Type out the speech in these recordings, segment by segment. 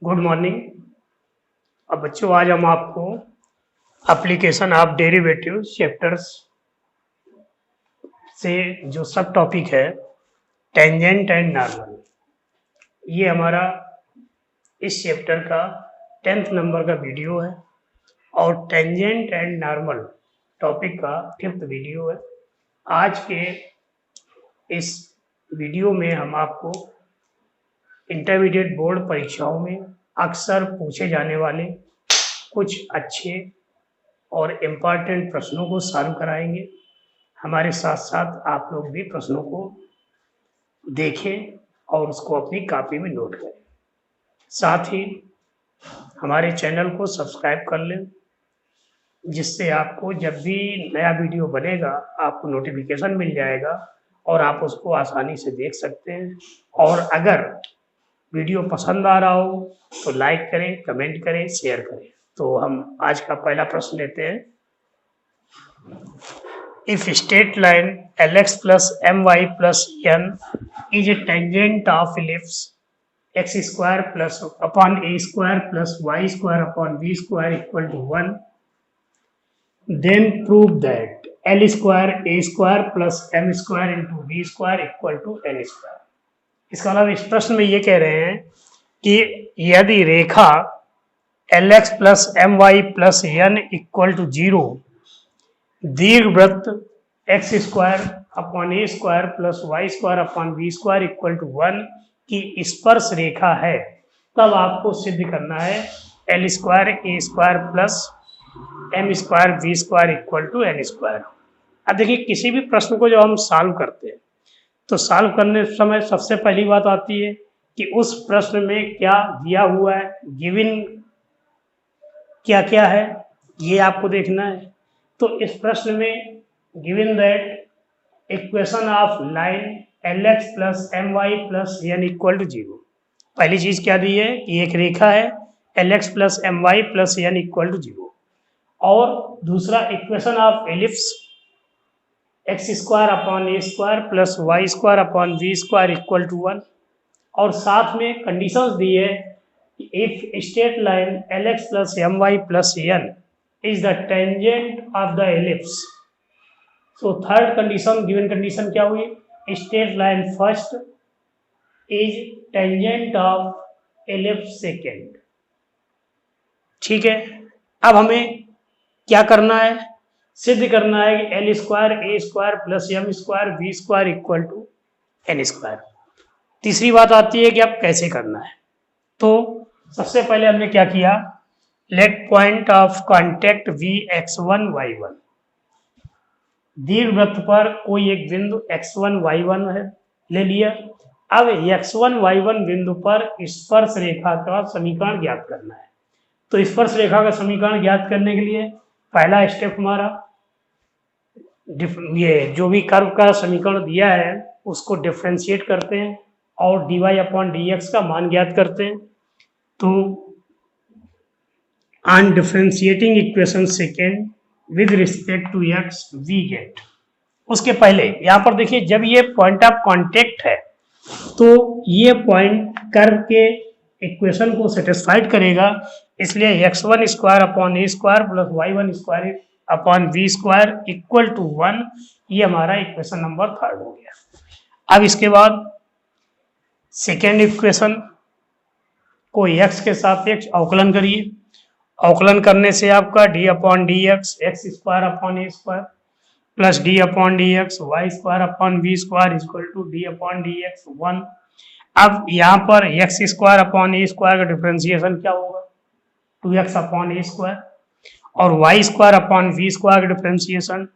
Good morning. अब बच्चों आज हम आपको एप्लीकेशन ऑफ डेरिवेटिव चैप्टर्स से जो सब टॉपिक है टेंजेंट एंड नॉर्मल, ये हमारा इस चैप्टर का 10th नंबर का वीडियो है और टेंजेंट एंड नॉर्मल टॉपिक का 5th वीडियो है। आज के इस वीडियो में हम आपको इंटरमीडिएट बोर्ड परीक्षाओं में अक्सर पूछे जाने वाले कुछ अच्छे और इम्पॉर्टेंट प्रश्नों को सॉल्व कराएंगे। हमारे साथ साथ आप लोग भी प्रश्नों को देखें और उसको अपनी कॉपी में नोट करें। साथ ही हमारे चैनल को सब्सक्राइब कर लें, जिससे आपको जब भी नया वीडियो बनेगा आपको नोटिफिकेशन मिल जाएगा और आप उसको आसानी से देख सकते हैं। और अगर वीडियो पसंद आ रहा हो तो लाइक करें, कमेंट करें, शेयर करें। तो हम आज का पहला प्रश्न लेते हैं। If straight line LX plus MY plus N is a tangent of ellipse x square plus upon a square plus y square upon v square equal to 1, then prove that L square a square plus m square into v square equal to n square। इसका मतलब इस प्रश्न में ये कह रहे हैं कि यदि रेखा LX plus MY plus N equal to 0 दीर्घवृत्त x square upon a square plus y square upon we square equal to 1 की स्पर्श रेखा है, तब आपको सिद्ध करना है L square a square plus m square we square equal to n square. अब देखिए, किसी भी प्रश्न को जब हम सॉल्व करते हैं तो सॉल्व करने समय सबसे पहली बात आती है कि उस प्रश्न में क्या दिया हुआ है, गिवन क्या क्या है, ये आपको देखना है। तो इस प्रश्न में given that equation of line LX plus MY plus N equal to 0, पहली चीज क्या दी है कि एक रेखा है LX plus MY plus N equal to 0, और दूसरा equation of ellipse x square upon a square plus y square upon we square equal to 1, और साथ में कंडीशंस दी है if straight line LX plus MY plus N is the tangent of the ellipse। So third condition, given condition क्या हुई, straight line first is tangent of ellipse second। ठीक है, अब हमें क्या करना है, सिद्ध करना है कि L square a square plus m square we square equal to n square. तीसरी बात आती है कि अब कैसे करना है। तो सबसे पहले हमने क्या किया, let point of contact V(x1, y1), दीर्घवृत्त पर कोई एक बिंदु x1 y1 है, ले लिया। अब x1 y1 बिंदु पर स्पर्श रेखा का समीकरण ज्ञात करना है। तो स्पर्श रेखा का समीकरण ज्ञात करने के लिए पहला स्टेप हमारा, ये जो भी कर्व का समीकरण दिया है उसको डिफरेंशिएट करते हैं और dy अपॉन dx का मान ज्ञात करते हैं। तो on differentiating equation second with respect to x we get, उसके पहले यहाँ पर देखिए, जब ये पॉइंट ऑफ कांटेक्ट है तो ये पॉइंट कर्व के इक्वेशन को सेटिस्फाइड करेगा, इसलिए x1 square upon a square plus y1 square upon we square equal to 1, ये हमारा इक्वेशन नंबर 3 हो गया। अब इसके बाद सेकेंड इक्वेशन को x के सापेक्ष अवकलन करिए। अवकलन करने से आपका d upon d x x square upon a square plus d upon d x y square upon we square equal to d upon d x 1। अब यहाँ पर x square upon a square का डिफरेंशिएशन क्या होगा, 2x upon a square, और y square upon we square का differentiation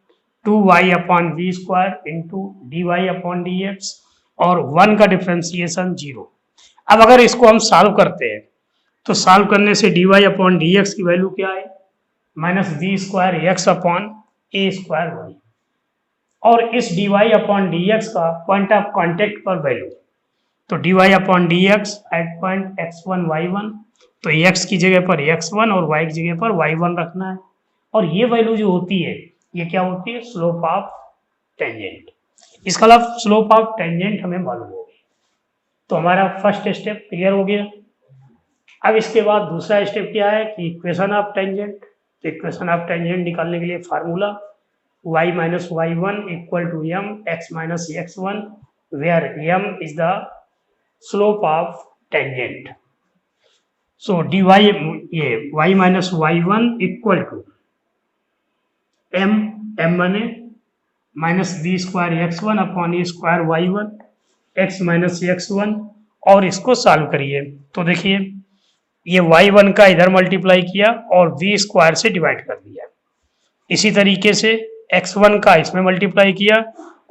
2y upon we square into d y upon d x, और 1 का डिफरेंशिएशन 0। अब अगर इसको हम सॉल्व करते हैं तो सॉल्व करने से dy अपॉन डी एक्स की वैल्यू क्या है, minus we square x upon a square y, और इस dy अपॉन डी एक्स का पॉइंट ऑफ कांटेक्ट पर वैल्यू, तो dy upon d x at point x1 y1, तो x की जगह पर x1 और y की जगह पर y1 रखना है, और ये वैल्यू जो होती है ये क्या होती है, स्लोप ऑफ टेंजेंट। इसका मतलब स्लोप ऑफ टेंजेंट हमें मालूम होगी। तो हमारा फर्स्ट स्टेप क्लियर हो गया। अब इसके बाद दूसरा स्टेप क्या है कि इक्वेशन ऑफ टेंजेंट। तो इक्वेशन ऑफ टेंजेंट निकालने के लिए formula y minus y one equal to m x minus x one, where m is the slope of tangent. So dy ये y minus y one equal to m बने minus b square x one upon a square y one x minus x one, और इसको solve करिए। तो देखिए ये y1 का इधर मल्टीप्लाई किया और v स्क्वायर से डिवाइड कर दिया। इसी तरीके से x1 का इसमें मल्टीप्लाई किया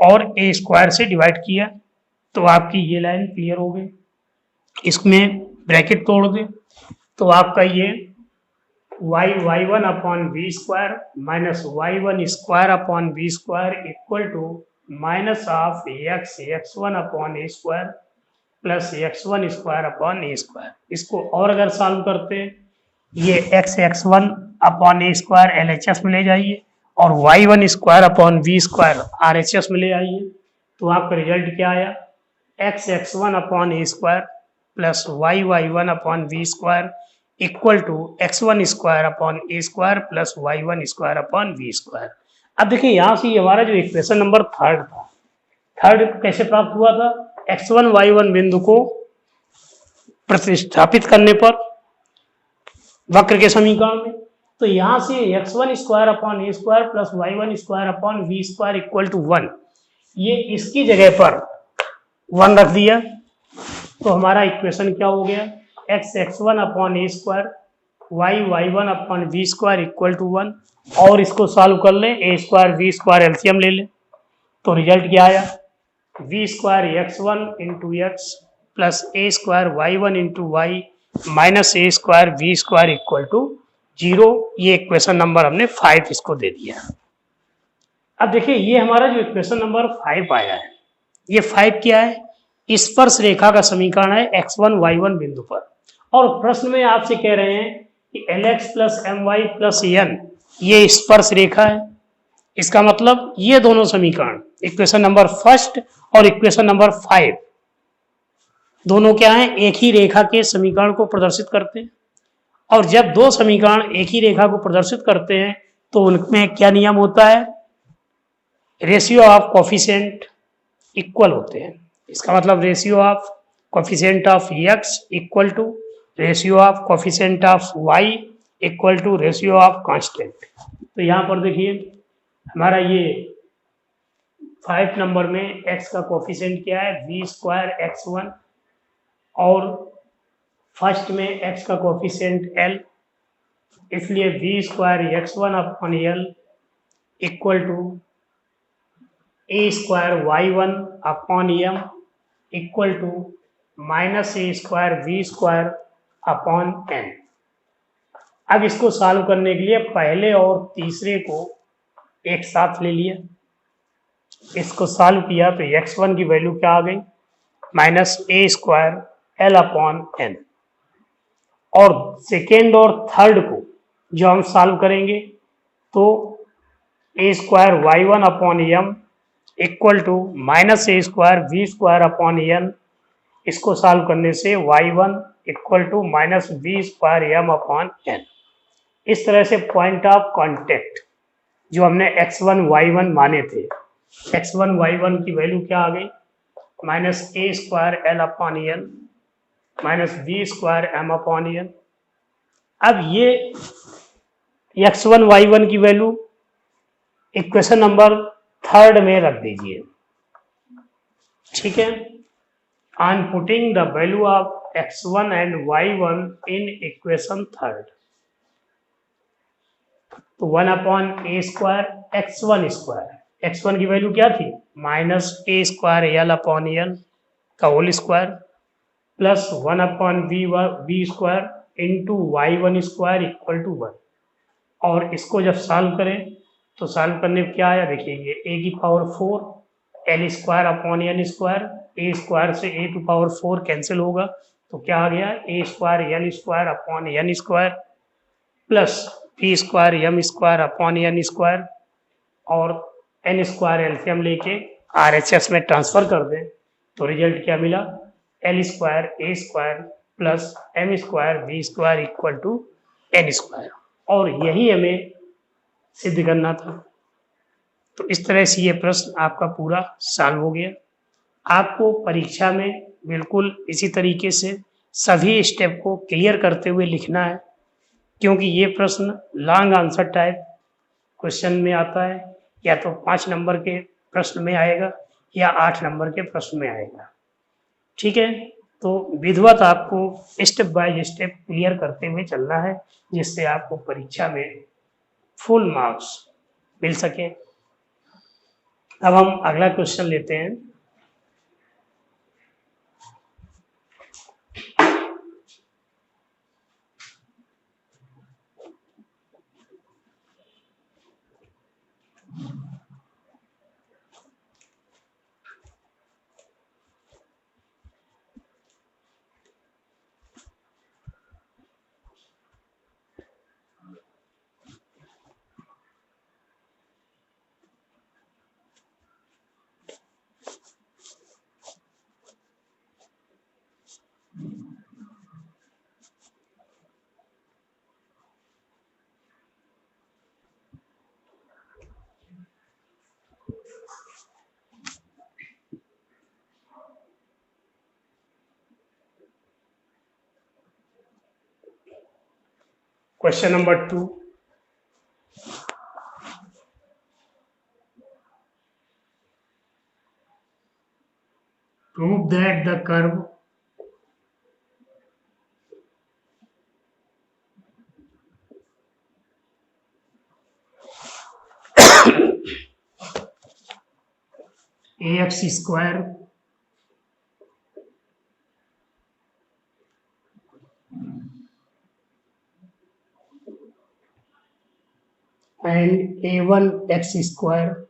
और a स्क्वायर से डिवाइड किया। तो आपकी ये लाइन क्लियर हो गई। इसमें ब्रैकेट तोड़ दे तो आपका ये y1 upon we square minus y1 square upon we square equal to minus of x1 upon a square plus x1 square upon a square. इसको और अगर सॉल्व करते ये x1 upon a square LHS में ले जाइए और y1 square upon we square RHS में ले आइए। तो आपका रिजल्ट क्या आया, x1 upon a square plus y1 upon we square equal to x1 square upon a square plus y1 square upon we square. अब देखिए यहाँ से हमारा जो इक्वेशन नंबर थर्ड था, थर्ड कैसे प्राप्त हुआ था, x1 y1 बिंदु को प्रतिस्थापित करने पर वक्र के समीकरण में। तो यहाँ से x1 square upon a square plus y1 square upon we square equal to 1, ये इसकी जगह पर 1 रख दिया। तो हमारा इक्वेशन क्या हो गया, x1 upon a square y1 upon we square equal to 1, और इसको सॉल्व कर ले, a square we square LCM ले ले। तो रिजल्ट क्या आया, v square x1 into x plus a square y1 into y minus a square we square equal to 0। ये इक्वेशन नंबर हमने 5 इसको दे दिया। अब देखिए ये हमारा जो इक्वेशन नंबर 5 आया है, ये 5 क्या है, स्पर्श रेखा का समीकरण है x1 y1 बिंदु पर। और प्रश्न में आपसे कह रहे हैं कि lx plus my plus n ये स्पर्श रेखा है। इसका मतलब ये दोनों समीकरण इक्वेशन नंबर फर्स्ट और इक्वेशन नंबर 5 दोनों क्या हैं, एक ही रेखा के समीकरण को प्रदर्शित करते हैं। और जब दो समीकरण एक ही रेखा को प्रदर्शित करते हैं तो उनमें क्या नियम होता है, रेशियो ऑफ कोफिशिएंट इक्वल होते हैं। इसका मतलब ratio of coefficient of x equal to ratio of coefficient of y equal to ratio of constant. तो यहाँ पर देखिए हमारा ये 5 नंबर में x का कोफिशिएंट क्या है, v स्क्वायर x1, और फर्स्ट में x का कोफिशिएंट l, इसलिए v square x1 upon l equal to a square y1 upon m equal to minus a square we square upon n। अब इसको सॉल्व करने के लिए पहले और तीसरे को एक साथ ले लिया, इसको सॉल्व किया तो x1 की वैल्यू क्या आ गई, minus a square l upon n. और सेकेंड और थर्ड को जो हम सॉल्व करेंगे तो a square y1 upon m equal to minus a square we square upon n. इसको सॉल्व करने से y1 equal to minus we square m upon n। इस तरह से पॉइंट ऑफ कांटेक्ट जो हमने x1 y1 माने थे, x1 y1 की वैल्यू क्या आ गई, minus a square l upon n minus we square m upon n. अब ये x1 y1 की वैल्यू इक्वेशन नंबर थर्ड में रख दीजिए, ठीक है। On putting the value of x1 and y1 in equation third, तो 1 upon a square x1 square, x1 की वैल्यू क्या थी, minus a square l upon n का whole square plus 1 upon we square into y1 square equal to 1। और इसको जब solve करें तो सॉल्व करने में क्या आया, देखिए ये a की power 4 l square upon n square, a square से a टू पावर 4 कैंसिल होगा तो क्या आ गया, a square l square upon n square plus b square m square upon n square, और एन स्क्वायर एलसीएम लेके RHS में transfer कर दें तो रिजल्ट क्या मिला, l square a square plus m square we square equal to n square, और यही हमें सिद्ध करना था। तो इस तरह से ये प्रश्न आपका पूरा सॉल्व हो गया। आपको परीक्षा में बिल्कुल इसी तरीके से सभी स्टेप को क्लियर करते हुए लिखना है, क्योंकि ये प्रश्न लॉन्ग आंसर टाइप क्वेश्चन में आता है, या तो 5 नंबर के प्रश्न में आएगा या 8 नंबर के प्रश्न में आएगा। ठीक है, तो विधिवत आपको स्टेप बाय स्टेप क्लियर करते हुए चलना है, जिससे आपको परीक्षा में फुल मार्क्स मिल सके। अब हम अगला क्वेश्चन लेते हैं। Question number 2, prove that the curve ax square and a1 x square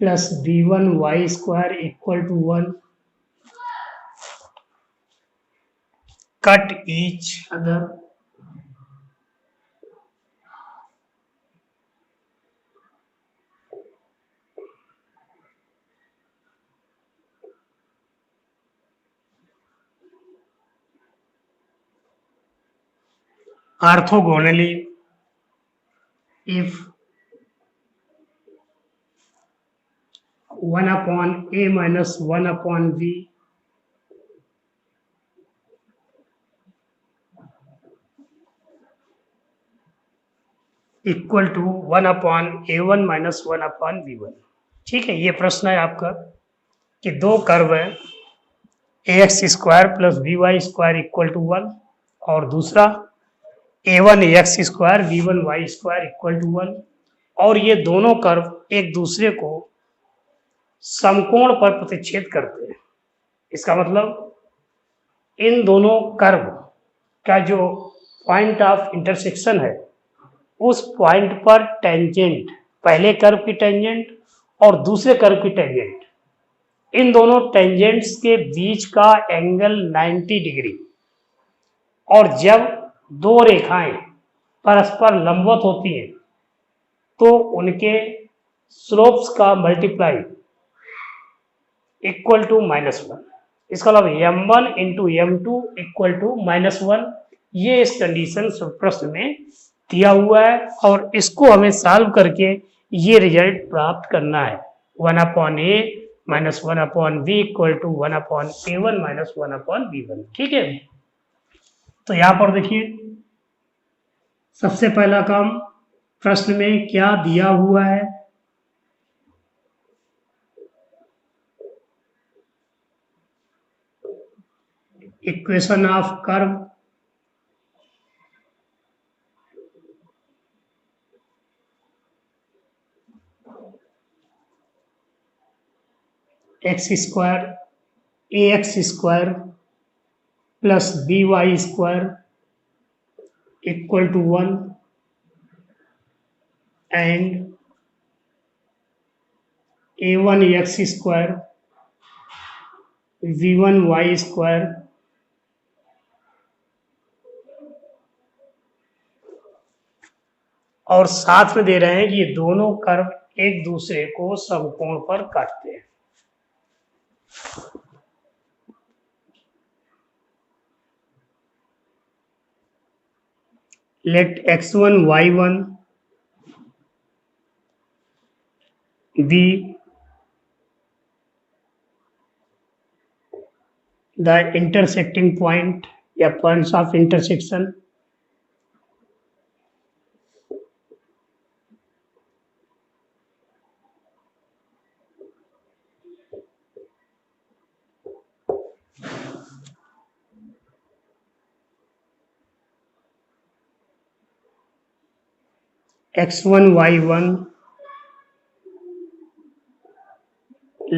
plus b1 y square equal to 1 cut each other orthogonally if 1 upon a minus 1 upon v equal to 1 upon a1 minus 1 upon v1। ठीक है, ये प्रश्न है आपका कि दो curve है, ax square plus by square equal to 1, और दूसरा a1 ax square b1 y square equal to 1, और ये दोनों कर्व एक दूसरे को समकोण पर प्रतिच्छेद करते हैं। इसका मतलब इन दोनों कर्व का जो पॉइंट ऑफ इंटरसेक्शन है, उस पॉइंट पर टेंजेंट, पहले कर्व की टेंजेंट और दूसरे कर्व की टेंजेंट, इन दोनों टेंजेंट्स के बीच का एंगल 90 डिग्री, और जब दो रेखाएं परस्पर लंबवत होती हैं तो उनके स्लोप्स का मल्टीप्लाई इक्वल टू -1। इसका मतलब m1 into m2 equal to -1। ये इस कंडीशन प्रश्न में दिया हुआ है, और इसको हमें सॉल्व करके ये रिजल्ट प्राप्त करना है। 1 upon a minus 1 upon v equal to 1 upon a1 minus 1 upon v1। ठीक है, तो यहां पर देखिए सबसे पहला काम, प्रश्न में क्या दिया हुआ है, equation of curve x square ax square plus by square equal to 1 and a1 x square v1 y square और साथ में दे रहे हैं कि ये दोनों कर्व एक दूसरे को समकोण पर काटते हैं। let x1 y1 be the intersecting point या points of intersection x1 y1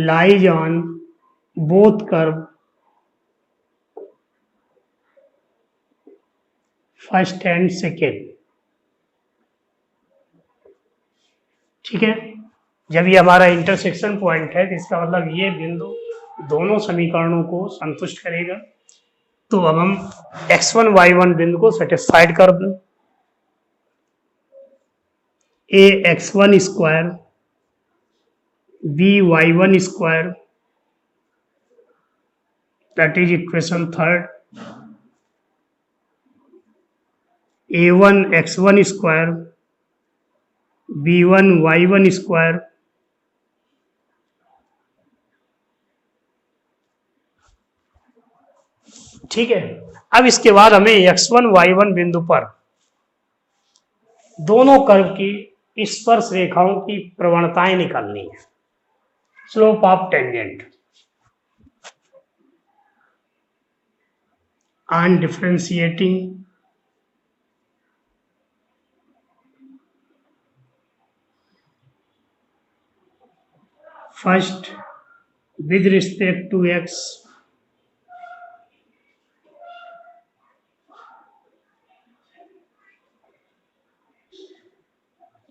lies on both curve first and second. ठीक है, जब ये हमारा इंटरसेक्शन पॉइंट है तो इसका मतलब ये बिंदु दोनों समीकरणों को संतुष्ट करेगा। तो अब हम x1 y1 बिंदु को सेटिस्फाइड कर दें। A x1 square b y1 square that is equation third. a1 x1 square b1 y1 square ठीक है। अब इसके बाद हमें x1 y1 बिंदु पर दोनों कर्व की स्पर्श रेखाओं की प्रवणताएं निकालनी है। Slope of tangent on differentiating first with respect to x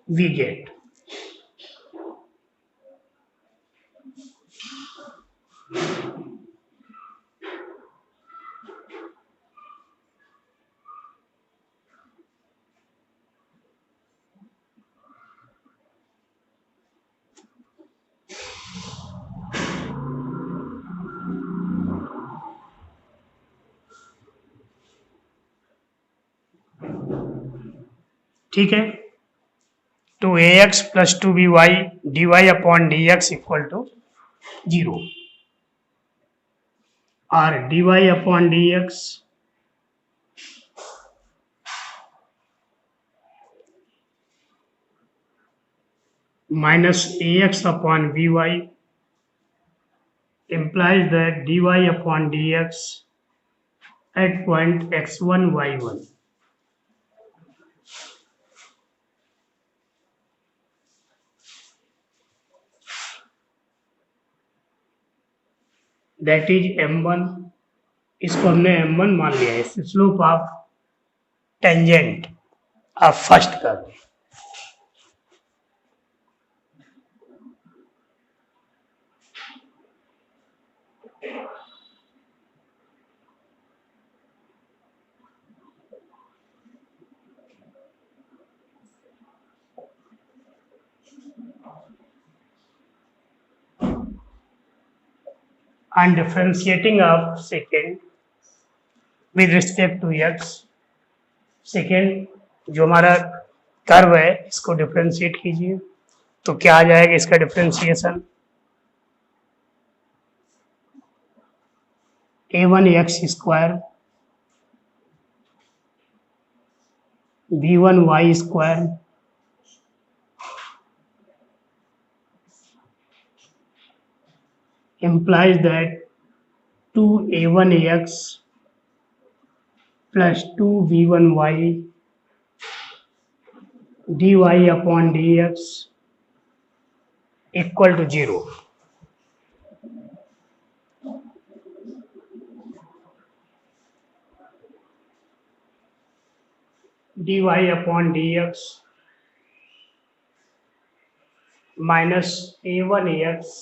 we get ठीक है। Two a x plus two b y d y upon d x equal to 0 और d y upon d x minus ax upon by implies that dy upon dx at point x1 y1 that is m1। इसको हमने m1 मान लिया है। Slope of tangent of first curve. And differentiating of second with respect to x, second जो हमारा curve है इसको differentiate कीजिए तो क्या आ जाएगा इसका differentiation. a1 x square b1 y square implies that 2a1x plus 2b1y dy upon dx equal to 0। dy upon dx minus a1x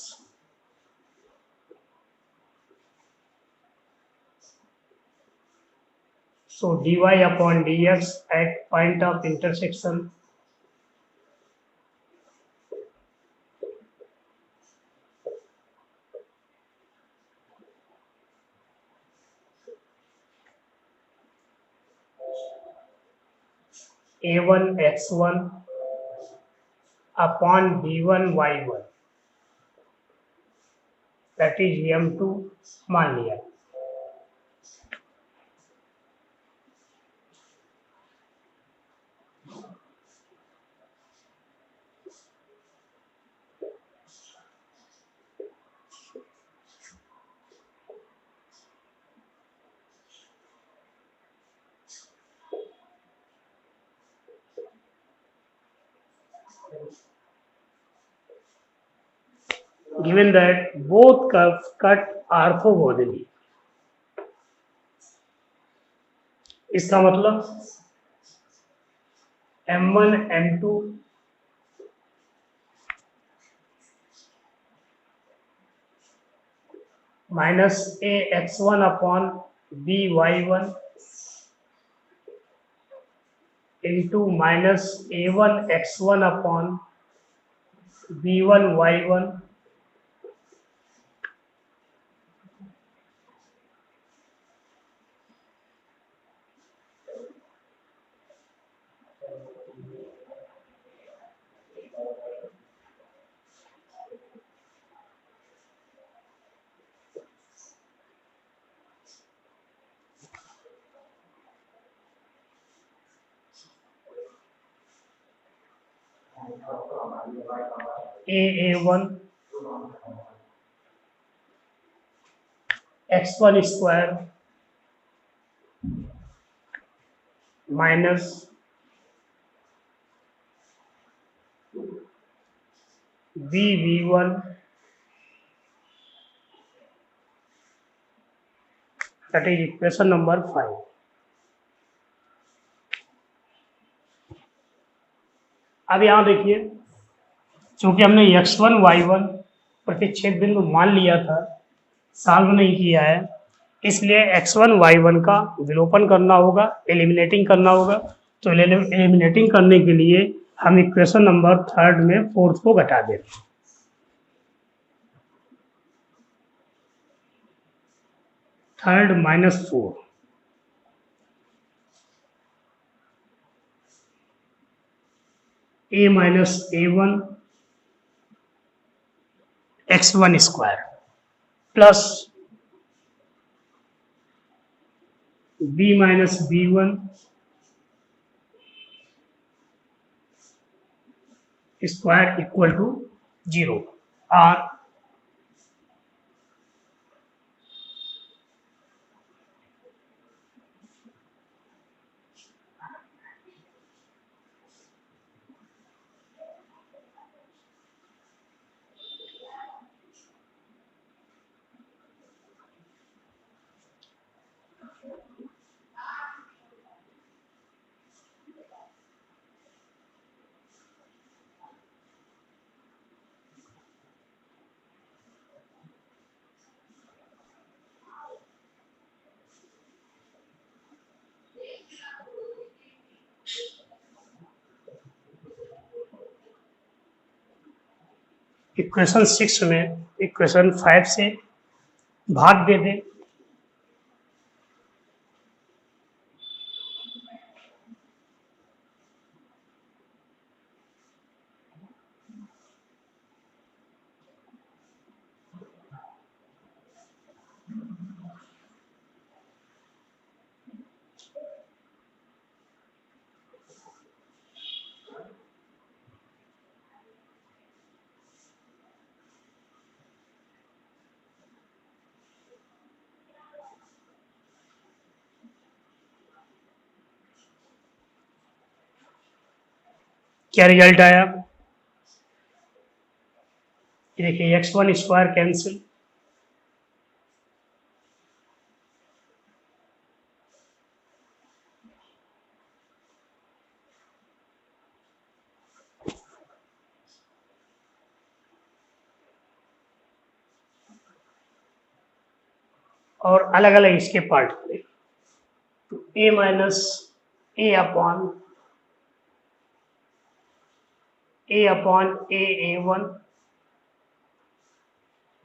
so dy upon dx at point of intersection A1 x1 upon B1 y1, that is M2 मान लिया। Given that both curves cut orthogonally, इसका मतलब M1 M2 minus A x1 upon B y1 into minus A1 x1 upon B1 y1 A1 x1 square minus BV1, that is equation number 5। अब यहां देखिए, चूंकि हमने x1 y1 प्रतिच्छेद बिंदु मान लिया था, सॉल्व नहीं किया है, इसलिए x1 y1 का विलोपन करना होगा, एलिमिनेटिंग करना होगा। तो एलिमिनेटिंग करने के लिए हम इक्वेशन नंबर 3 में 4th को घटा दें। Third -4 A minus A1 x1 square plus B minus B1 square equal to 0 और इक्वेशन 6 में इक्वेशन 5 से भाग दे दें। क्या रिजल्ट आया? देखिए x1 स्क्वायर कैंसिल, और अलग अलग इसके पार्ट करें। तो A minus A upon A1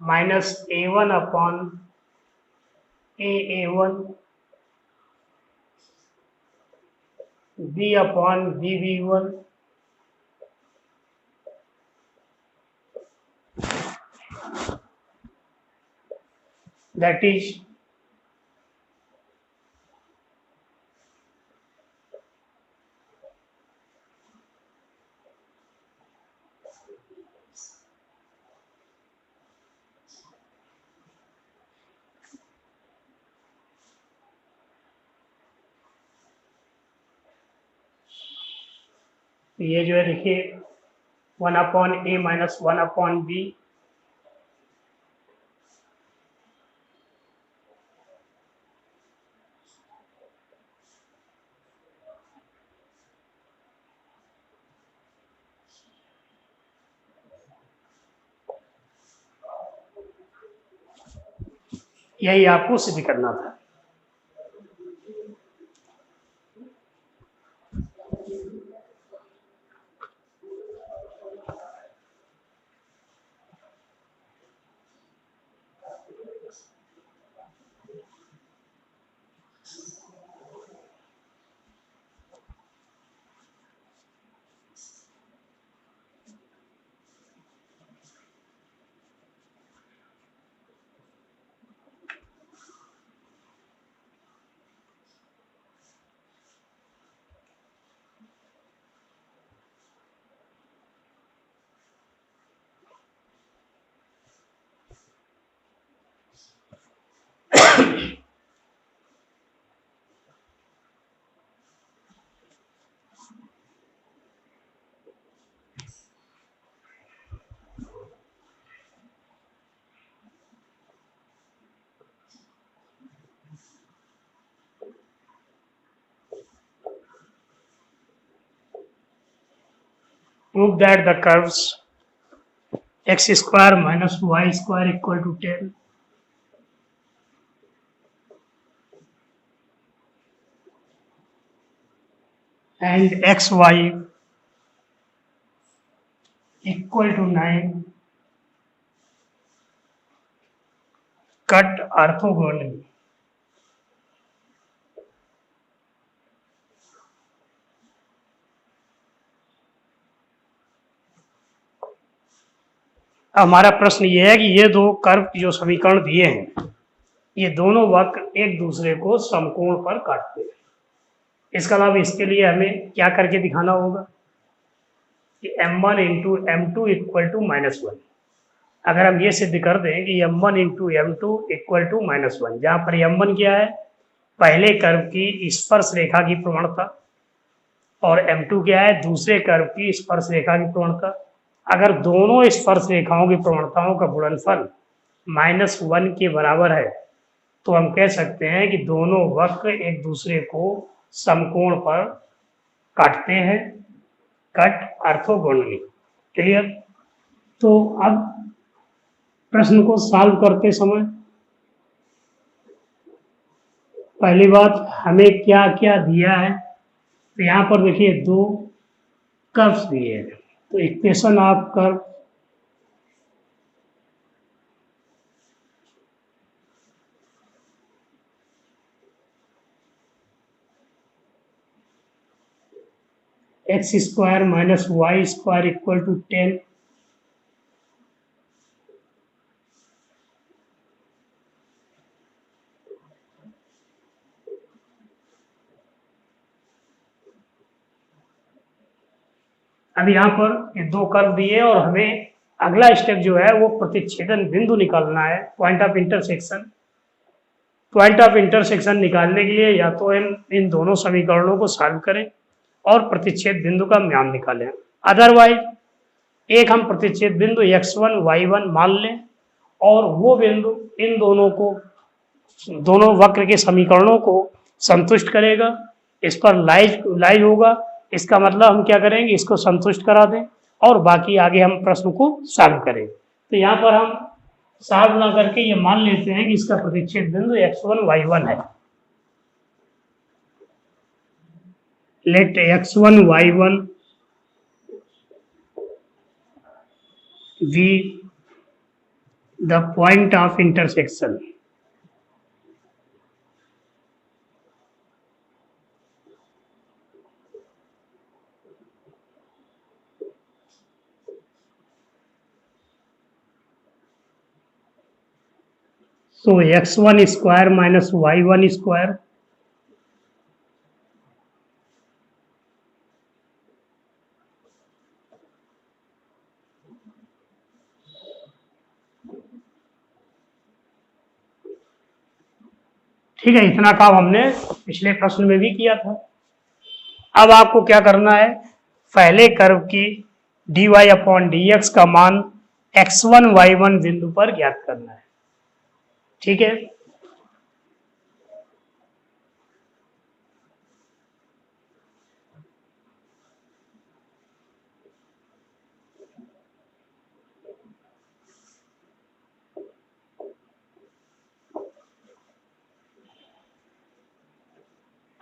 minus A1 upon A1 b upon bv1 that is ये जो है देखिए 1/a माइनस 1/b यही आपको सिद्ध करना था। Prove that the curves x square minus y square equal to 10 and xy equal to 9 cut orthogonally. हमारा प्रश्न ये है कि ये दो कर्व जो समीकरण दिए हैं ये दोनों वक्र एक दूसरे को समकोण पर काटते हैं। इसके अलावा इसके लिए हमें क्या करके दिखाना होगा कि m1 into m2 equal to -1। अगर हम ये सिद्ध कर दें कि m1 into m2 equal to -1, जहाँ पर m1 क्या है, पहले कर्व की स्पर्श रेखा की प्रवणता, और m2 क्या है, दूसरे कर्व की स्पर्श रेखा की प्रवणता। अगर दोनों स्पर्श रेखाओं की प्रवणताओं का गुणनफल -1 के बराबर है तो हम कह सकते हैं कि दोनों वक्र एक दूसरे को समकोण पर काटते हैं, कट ऑर्थोगोनली। क्लियर? तो अब प्रश्न को सॉल्व करते समय पहली बात हमें क्या क्या दिया है, तो यहाँ पर देखिए दो कर्व्स दिए हैं, तो equation of curve x square minus y square equal to 10 अब यहाँ पर ये दो कर्व दिए और हमें अगला स्टेप जो है वो प्रतिच्छेदन बिंदु निकालना है, point of intersection. Point of intersection निकालने के लिए या तो हम इन दोनों समीकरणों को सॉल्व करें और प्रतिच्छेद बिंदु का मान निकालें, अदरवाइज एक हम प्रतिच्छेद बिंदु x1 y1 मान लें और वो बिंदु इन दोनों को, दोनों वक्र के समीकरणों को संतुष्ट करेगा, इस पर लाइज होगा। इसका मतलब हम क्या करेंगे, इसको संतुष्ट करा दें और बाकी आगे हम प्रश्न को सॉल्व करें। तो यहाँ पर हम सॉल्व ना करके ये मान लेते हैं कि इसका प्रतिच्छेद बिंदु x1 y1 है। Let x1 y1 be the point of intersection So x1 square minus y1 square ठीक है। इतना काम हमने पिछले प्रश्न में भी किया था। अब आपको क्या करना है, पहले कर्व की dy अपॉन dx का मान x1 y1 बिंदु पर ज्ञात करना है। ठीक है,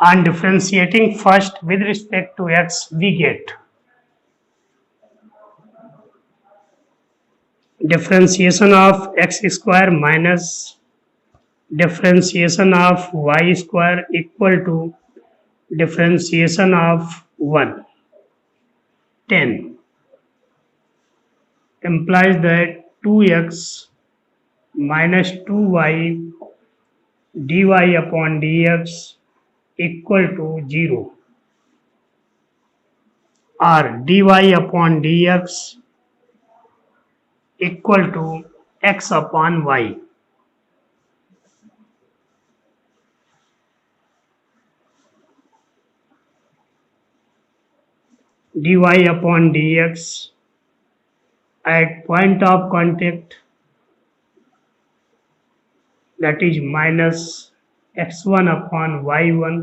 on differentiating first with respect to x, we get differentiation of x square minus differentiation of y square equal to differentiation of 1. 10 implies that 2x minus 2y dy upon dx equal to 0, or dy upon dx equal to x upon y. dy upon dx at point of contact, that is minus x1 upon y1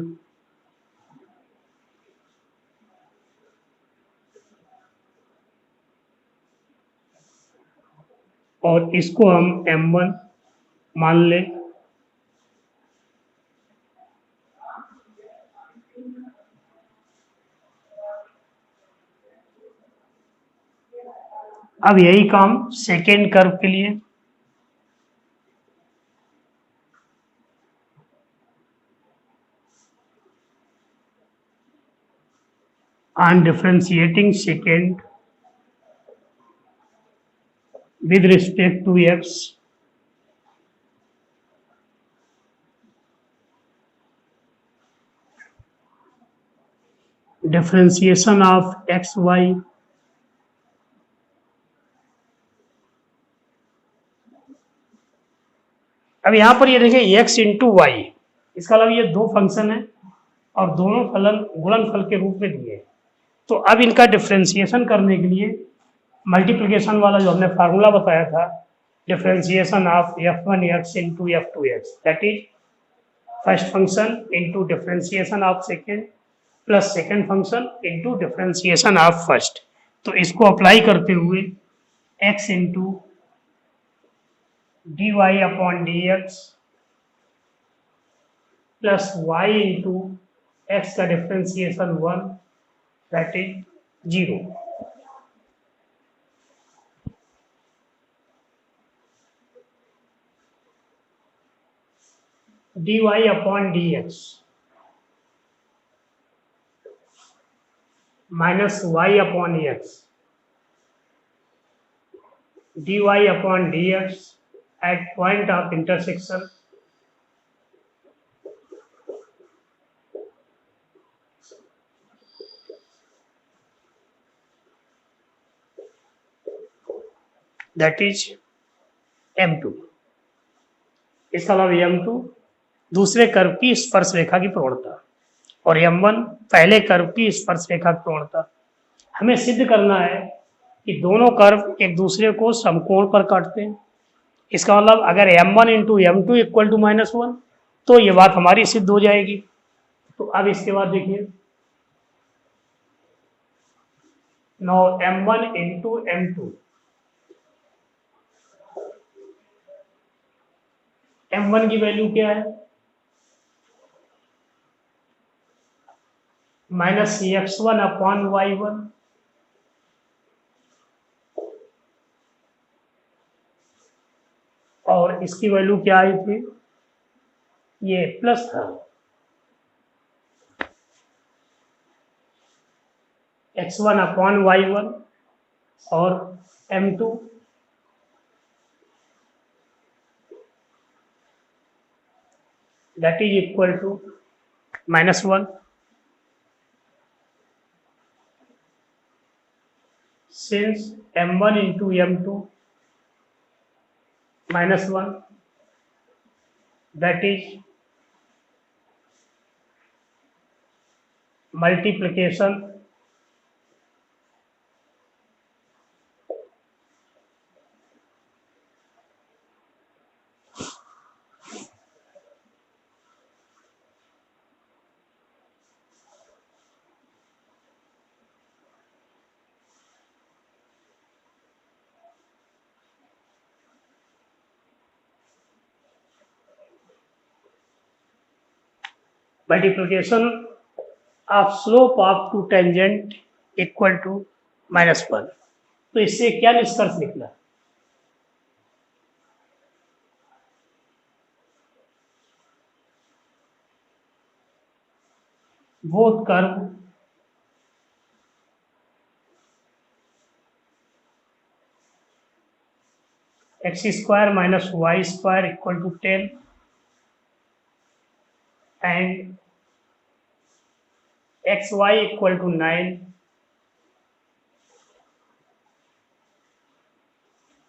और इसको हम m1 मान लें। अब यही काम second curve के लिए। On differentiating second with respect to x, differentiation of xy अब यहां पर ये देखिए x इंटू वाई, इसका मतलब ये दो फंक्शन है और दोनों फलन गुणनफल के रूप में दिए। तो अब इनका डिफ्रेंसिएशन करने के लिए मल्टीप्लिकेशन वाला जो हमने फार्मूला बताया था, differentiation of f1 x into f2 x, that is first function into differentiation of second plus second function into differentiation of first. तो इसको अप्लाई करते हुए x into dy upon dx plus y into x का differentiation 1, that is 0। dy upon dx minus y upon x, dy upon dx at point of intersection that is m2। इसका मतलब m2 दूसरे curve की स्पर्श रेखा की प्रवणता और m1 पहले कर्व की स्पर्श रेखा की प्रवणता। हमें सिद्ध करना है कि दोनों कर्व एक दूसरे को समकोण पर काटते हैं। इसका मतलब अगर m1 into m2 equal to -1 तो ये बात हमारी सिद्ध हो जाएगी। तो अब इसके बाद देखिए, no m1 into m2, m1 की वैल्यू क्या है, माइनस x1 अपॉन y1 और इसकी वैल्यू क्या आई थी, ये प्लस था x1 अपॉन y1 और m2 that is equal to -1. Since m1 into m2 -1, that is multiplication of slope of two tangent equal to -1. तो इससे क्या निष्कर्ष निकला? Both curve x square minus y square equal to 10 and xy equal to 9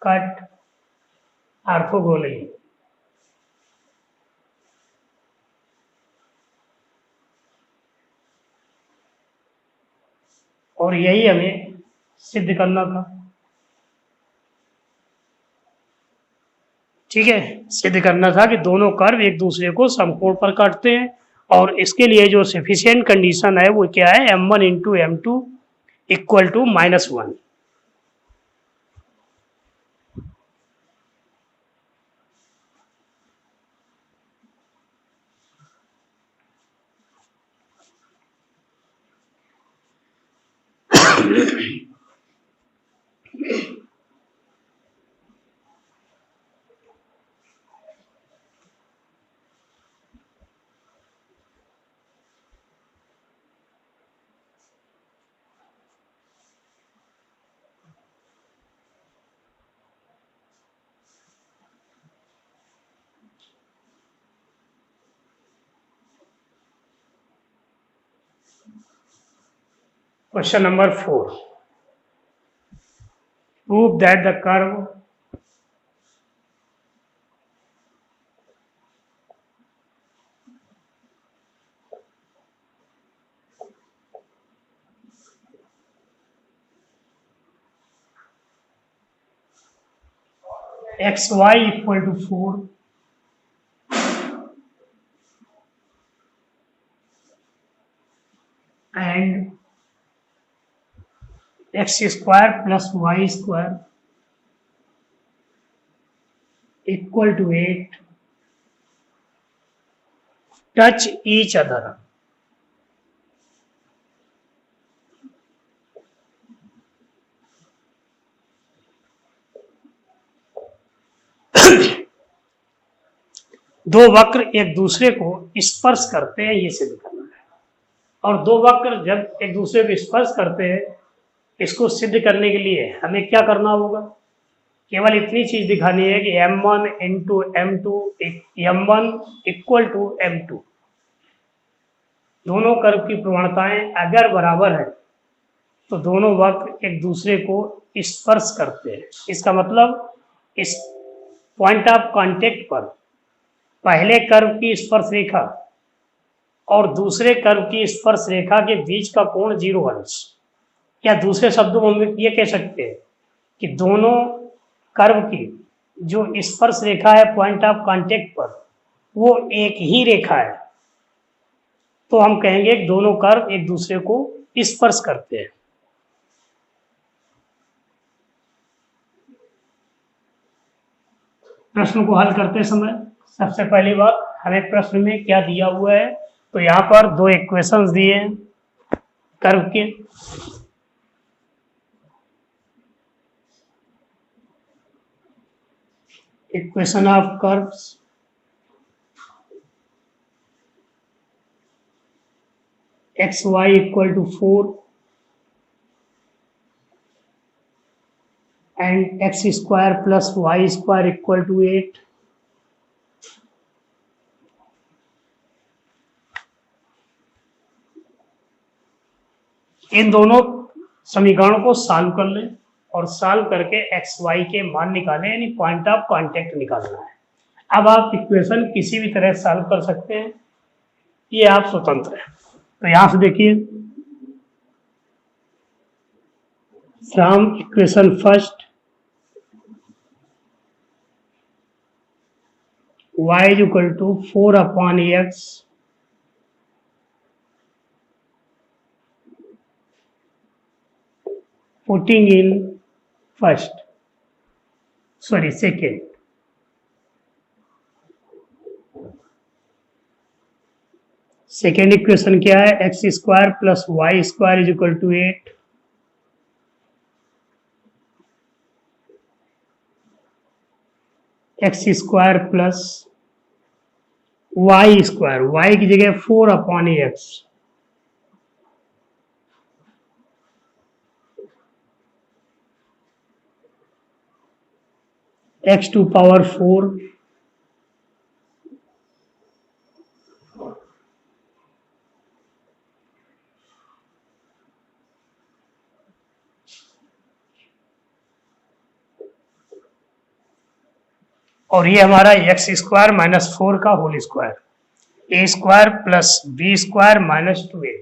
cut orthogonally. और यही हमें सिद्ध करना था। ठीक है, सिद्ध करना था कि दोनों कर्व एक दूसरे को समकोण पर काटते हैं, और इसके लिए जो सफिशिएंट कंडीशन है वो क्या है, m1 into m2 equal to -1। Question number 4. Prove that the curve xy equal to 4 and x square plus y square equal to 8 touch each other. दो वक्र एक दूसरे को स्पर्श करते हैं, ये सिद्ध करना है। और दो वक्र जब एक दूसरे को स्पर्श करते हैं, इसको सिद्ध करने के लिए हमें क्या करना होगा, केवल इतनी चीज दिखानी है कि m1 into m2 m1 equal to m2। दोनों कर्व की प्रवणताएं अगर बराबर है तो दोनों वक्र एक दूसरे को स्पर्श करते हैं। इसका मतलब इस पॉइंट ऑफ कांटेक्ट पर पहले कर्व की स्पर्श रेखा और दूसरे कर्व की स्पर्श रेखा के बीच का कोण 0 अंश, या दूसरे शब्दों में हम ये कह सकते हैं कि दोनों कर्व की जो स्पर्श रेखा है पॉइंट ऑफ कांटेक्ट पर वो एक ही रेखा है, तो हम कहेंगे कि दोनों कर्व एक दूसरे को स्पर्श करते हैं। प्रश्न को हल करते समय सबसे पहली बात, हमें प्रश्न में क्या दिया हुआ है, तो यहाँ पर दो इक्वेशंस दिए हैं कर्व के। Equation of curves xy equal to 4 and x square plus y square equal to 8 इन दोनों समीकरणों को सॉल्व कर लें और सॉल्व करके एक्स वाई के मान निकालें, यानी पॉइंट ऑफ कांटेक्ट निकालना है। अब आप इक्वेशन किसी भी तरह सॉल्व कर सकते हैं, ये आप स्वतंत्र हैं। तो यहां से देखिए, from equation first y is equal to 4 upon x putting in second, second equation क्या है, x square plus y square is equal to 8, x square plus y square, y की जगह 4 upon x, x to power 4 और ये हमारा x square minus 4 का whole square, a square plus b square minus 2ab।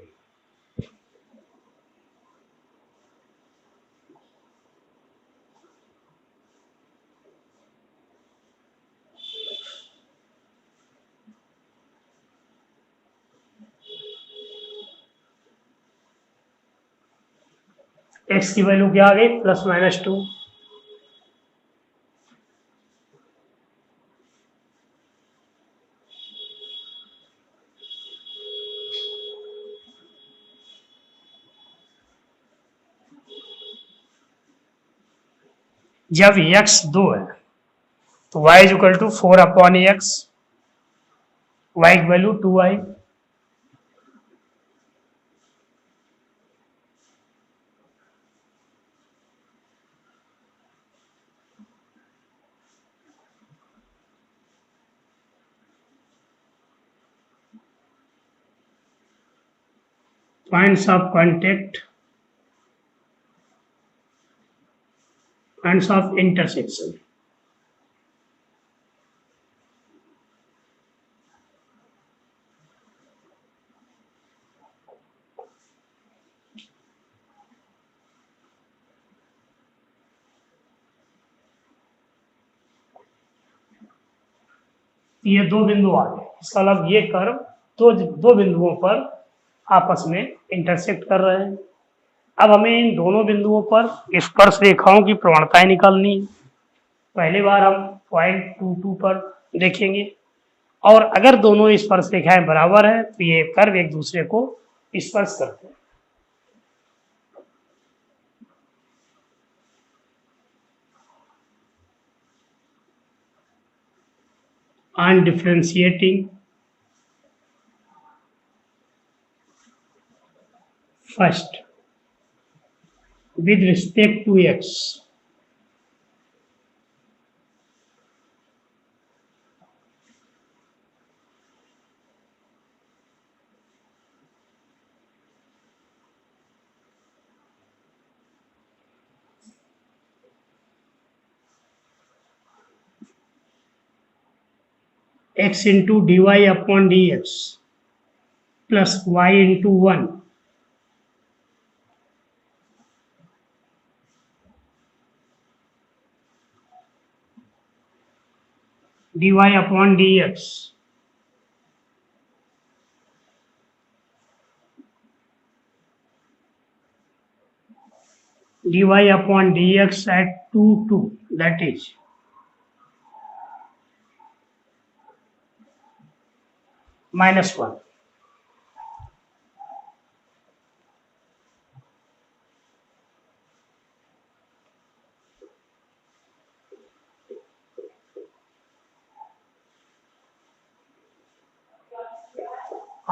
X की value क्या आ गई, प्लस माइनस 2, जब x 2 है तो y is equal to 4 upon x, y की value 2i, points of contact, points of intersection. ये दो बिंदु आ गए, इसका मतलब ये कर्व दो बिंदुओं पर आपस में इंटरसेक्ट कर रहे हैं। अब हमें इन दोनों बिंदुओं पर स्पर्श रेखाओं की प्रवणताएं निकालनी है। पहली बार हम पॉइंट 2 पर देखेंगे, और अगर दोनों स्पर्श रेखाएं बराबर है तो ये कर्व एक दूसरे को स्पर्श करते हैं। On differentiating first with respect to x, x into dy upon dx plus y into 1 dy upon dx dy upon dx at 2 2, that is -1.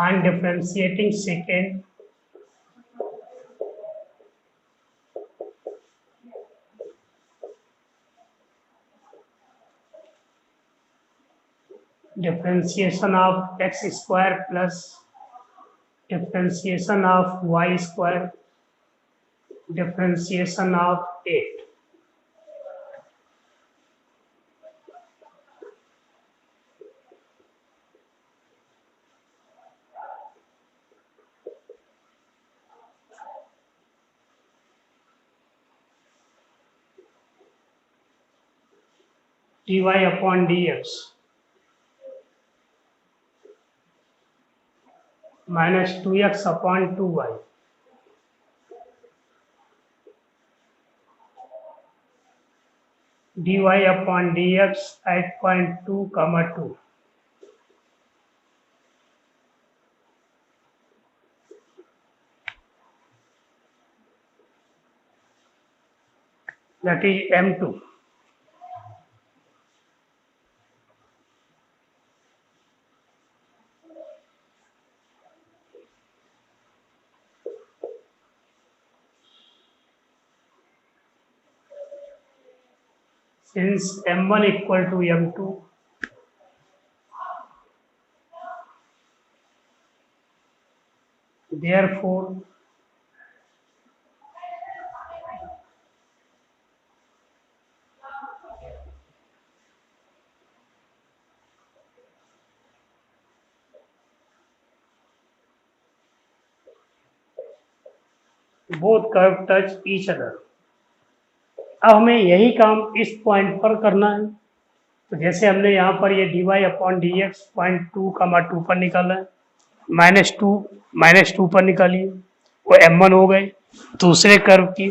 On differentiating second, differentiation of x square plus differentiation of y square differentiation of 8. dy upon dx minus 2x upon 2y dy upon dx 8.2, 2. That is M2. Since M1 equal to M2, therefore both curve touch each other. अब हमें यही काम इस point पर करना है। तो जैसे हमने यहाँ पर ये dy अपॉन डी एक्स 0.2, 2 पर निकाला है, -2 पर निकालिए, वो m1 हो गए। दूसरे कर्व की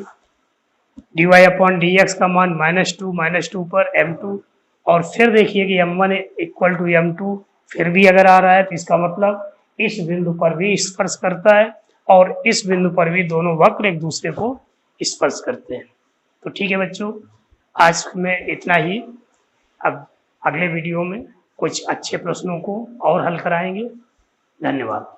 dy अपॉन डी एक्स का मान -2 पर m2, और फिर देखिए कि m1 इक्वल टू m2 फिर भी अगर आ रहा है तो इसका मतलब इस बिंदु पर भी स्पर्श करता है और इस बिंदु पर भी दोनों वक्र एक दूसरे को स्पर्श करते हैं। तो ठीक है बच्चों, आज में इतना ही। अब अगले वीडियो में कुछ अच्छे प्रश्नों को और हल कराएंगे। धन्यवाद।